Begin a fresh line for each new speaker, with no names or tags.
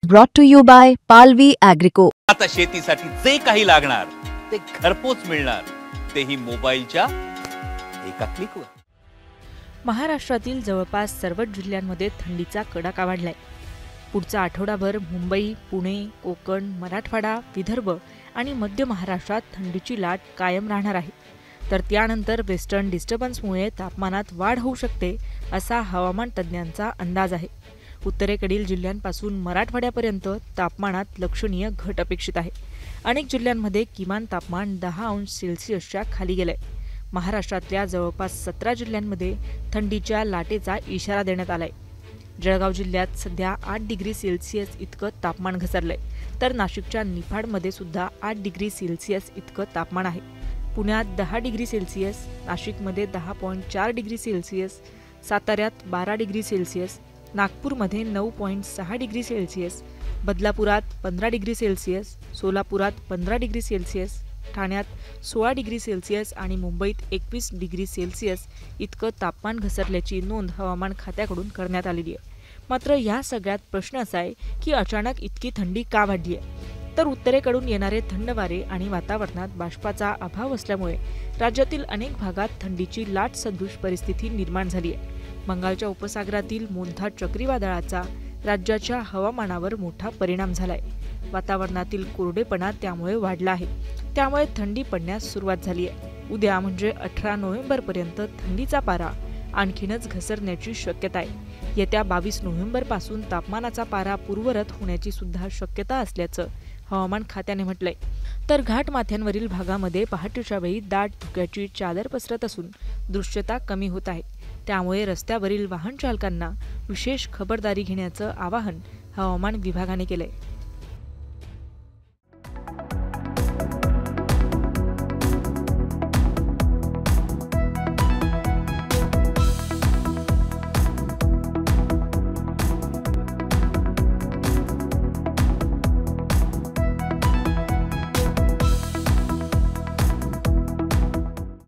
Brought to you by Palvi Agrico.
आता शेतीसाठी जे काही लागणार ते घरपोच मिळणार, तेही मोबाईलच्या एका क्लिकवर।
महाराष्ट्रातील जवळपास सर्वच जिल्ह्यांमध्ये थंडीचा कडाका वाढलाय। पुढचा आठवडाभर मुंबई, पुणे, कोकण, मराठवाडा, विदर्भ आणि मध्य महाराष्ट्रात थंडीची लाट कायम राहणार आहे। तर त्यानंतर वेस्टर्न डिस्टर्बन्समुळे तापमानात वाढ होऊ शकते असा हवामान तज्ज्ञांचा अंदाज आहे। उत्तरेकडील जिल्ह्यांपासून मराठवाड्यापर्यंत तापमानात लक्षणीय घट अपेक्षित आहे। अनेक जिल्ह्यांमध्ये किमान तापमान 10 अंश सेल्सिअसच्या खाली गेलंय। महाराष्ट्रातल्या जवळपास 17 जिल्ह्यांमध्ये थंडीच्या लाटेचा इशारा देण्यात आलाय। जळगाव जिल्ह्यात सध्या 8 डिग्री सेल्सिअस इतकं तापमान घसरलंय, तर नाशिकच्या निफाडमध्ये सुद्धा 8 डिग्री सेल्सिअस इतकं तापमान आहे। पुण्यात 10 डिग्री सेल्सिअस, नाशिकमध्ये 10.4 डिग्री सेल्सिअस, साताऱ्यात 12 डिग्री सेल्सिअस, नागपूरमध्ये 9.6 डिग्री सेल्सिअस, बदलापुरात 15 डिग्री सेल्सिअस, सोलापुरात 15 डिग्री सेल्सिअस, ठाण्यात 16 डिग्री सेल्सिअस आणि मुंबईत 21 डिग्री सेल्सिअस इतकं तापमान घसरल्याची नोंद हवामान खात्याकडून करण्यात आलेली आहे। मात्र या सगळ्यात प्रश्न असा आहे की अचानक इतकी थंडी का वाढली आहे? तर उत्तरेकडून येणारे थंड वारे आणि वातावरणात बाष्पाचा अभाव असल्यामुळे राज्यातील अनेक भागात थंडीची लाट सदृश परिस्थिती निर्माण झाली आहे। बंगालच्या उपसागरातील मोन्था चक्रीवादळाचा राज्याच्या हवामानावर मोठा परिणाम झालाय। वातावरणातील कोरडेपणा त्यामुळे वाढला आहे, त्यामुळे थंडी पडण्यास सुरुवात झाली आहे। उद्या म्हणजे 18 नोव्हेंबरपर्यंत थंडीचा पारा आणखीनच घसरण्याची शक्यता आहे। येत्या 22 नोव्हेंबरपासून तापमानाचा पारा पूर्ववत होण्याची सुद्धा शक्यता असल्याचं हवामान खात्याने म्हटलंय। तर घाटमाथ्यांवरील भागामध्ये पहाटेच्या वेळी दाट धुक्याची चादर पसरत असून दृश्यता कमी होत आहे, त्यामुळे रस्त्यावरील वाहन चालकांना विशेष खबरदारी घेण्याचं आवाहन हवामान विभागाने केलंय।